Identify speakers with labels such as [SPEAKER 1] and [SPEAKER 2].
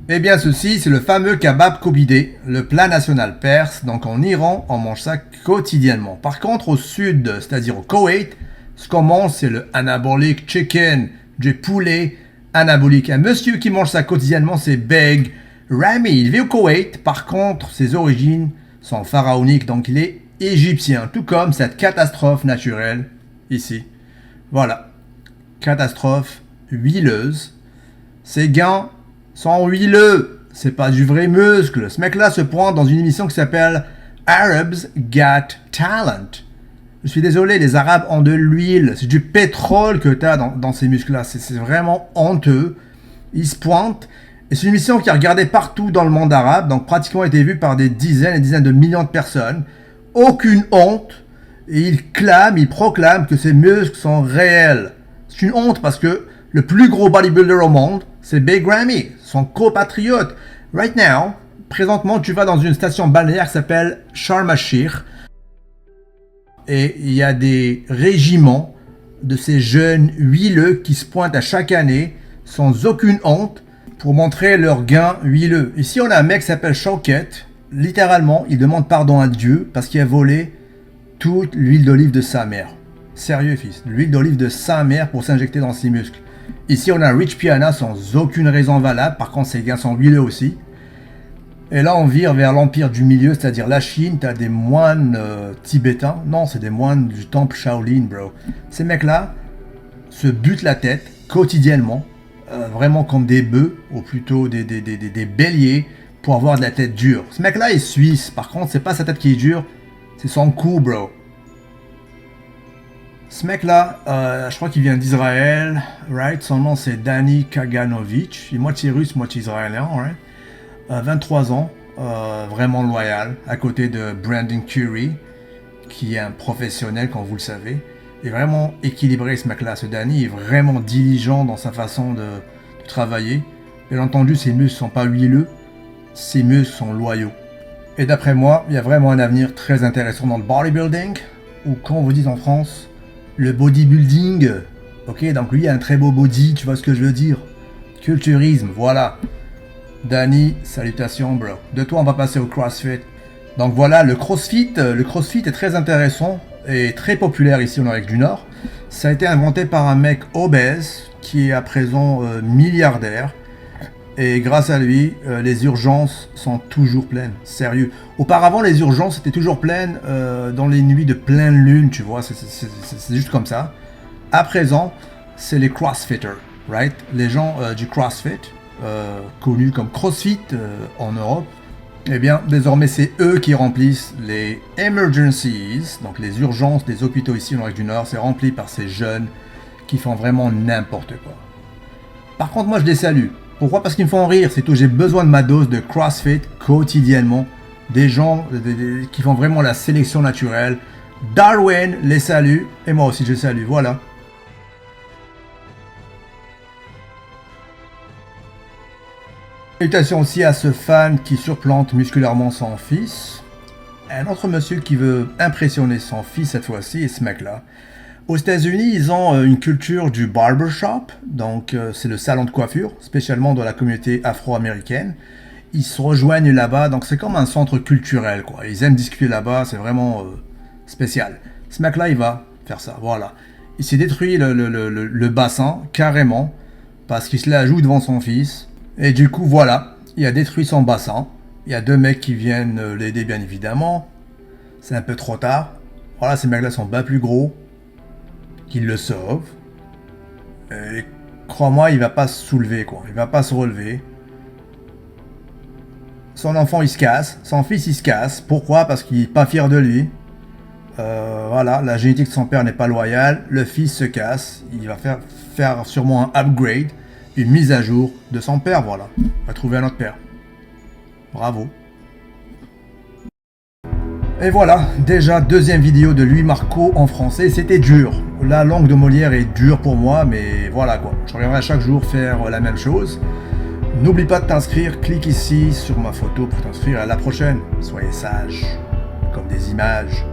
[SPEAKER 1] Eh bien, ceci, c'est le fameux kebab kobidé, le plat national perse. Donc, en Iran, on mange ça quotidiennement. Par contre, au sud, c'est-à-dire au Koweït, ce qu'on mange, c'est le anabolic chicken, du poulet anabolique. Un monsieur qui mange ça quotidiennement, c'est Beg Rami. Il vit au Koweït. Par contre, ses origines sont pharaoniques, donc il est égyptien. Tout comme cette catastrophe naturelle ici. Voilà. Catastrophe huileuse. Ces gants sont huileux. C'est pas du vrai muscle. Ce mec-là se pointe dans une émission qui s'appelle Arabs Got Talent. Je suis désolé, les Arabes ont de l'huile. C'est du pétrole que tu as dans ces muscles-là. C'est vraiment honteux. Ils se pointent. Et c'est une émission qui est regardée partout dans le monde arabe. Donc pratiquement été vue par des dizaines et dizaines de millions de personnes. Aucune honte. Et ils clament, ils proclament que ces muscles sont réels. C'est une honte parce que le plus gros bodybuilder au monde, c'est Big Ramy, son compatriote. Right now, présentement, tu vas dans une station balnéaire qui s'appelle Sharm el-Sheikh. Et il y a des régiments de ces jeunes huileux qui se pointent à chaque année sans aucune honte pour montrer leurs gains huileux. Ici, on a un mec qui s'appelle Shauket. Littéralement, il demande pardon à Dieu parce qu'il a volé toute l'huile d'olive de sa mère. Sérieux, fils. L'huile d'olive de sa mère pour s'injecter dans ses muscles. Ici, on a Rich Piana sans aucune raison valable. Par contre, ses gains sont huileux aussi. Et là, on vire vers l'empire du milieu, c'est-à-dire la Chine. Tu as des moines tibétains. Non, c'est des moines du temple Shaolin, bro. Ces mecs-là se butent la tête quotidiennement, vraiment comme des bœufs, ou plutôt des béliers, pour avoir de la tête dure. Ce mec-là est suisse. Par contre, c'est pas sa tête qui est dure, c'est son cou, bro. Ce mec-là, je crois qu'il vient d'Israël, right? Son nom c'est Dani Kaganovich. Il est moitié russe, moitié israélien, right? 23 ans, vraiment loyal, à côté de Brandon Curry, qui est un professionnel, comme vous le savez. Il est vraiment équilibré, ce mec-là. Ce Dani est vraiment diligent dans sa façon de travailler. Bien entendu, ses muscles sont pas huileux, ses muscles sont loyaux. Et d'après moi, il y a vraiment un avenir très intéressant dans le bodybuilding, ou comme vous dites en France, le bodybuilding. Ok, donc lui il a un très beau body, tu vois ce que je veux dire. Culturisme, voilà. Danny, salutations bro. De toi on va passer au CrossFit. Donc voilà, le CrossFit est très intéressant et très populaire ici en Amérique du Nord. Ça a été inventé par un mec obèse qui est à présent milliardaire. Et grâce à lui, les urgences sont toujours pleines. Sérieux. Auparavant, les urgences étaient toujours pleines dans les nuits de pleine lune, tu vois. C'est juste comme ça. À présent, c'est les crossfitters, right? Les gens du CrossFit, connus comme CrossFit en Europe. Eh bien, désormais, c'est eux qui remplissent les emergencies, donc les urgences des hôpitaux ici en Amérique du Nord. C'est rempli par ces jeunes qui font vraiment n'importe quoi. Par contre, moi, je les salue. Pourquoi? Parce qu'ils me font rire, c'est tout. J'ai besoin de ma dose de CrossFit quotidiennement. Des gens qui font vraiment la sélection naturelle. Darwin les salue, et moi aussi je les salue, voilà. Salutations aussi à ce fan qui surplante musculairement son fils. Un autre monsieur qui veut impressionner son fils cette fois-ci, et ce mec-là. Aux États-Unis, ils ont une culture du barbershop, donc c'est le salon de coiffure, spécialement dans la communauté afro-américaine. Ils se rejoignent là-bas, donc c'est comme un centre culturel, quoi. Ils aiment discuter là-bas, c'est vraiment spécial. Ce mec-là, il va faire ça, voilà. Il s'est détruit le bassin, carrément, parce qu'il se la joue devant son fils. Et du coup, voilà, il a détruit son bassin. Il y a deux mecs qui viennent l'aider, bien évidemment. C'est un peu trop tard. Voilà, ces mecs-là sont bien plus gros. Qu'il le sauve. Et crois-moi, il va pas se soulever, quoi. Il va pas se relever. Son enfant, il se casse. Son fils, il se casse. Pourquoi? Parce qu'il est pas fier de lui. Voilà, la génétique de son père n'est pas loyale. Le fils se casse. Il va faire sûrement un upgrade. Une mise à jour de son père, voilà. Il va trouver un autre père. Bravo. Et voilà, déjà deuxième vidéo de Louis Marco en français, c'était dur. La langue de Molière est dure pour moi, mais voilà quoi. Je reviendrai chaque jour faire la même chose. N'oublie pas de t'inscrire, clique ici sur ma photo pour t'inscrire. À la prochaine, soyez sages, comme des images.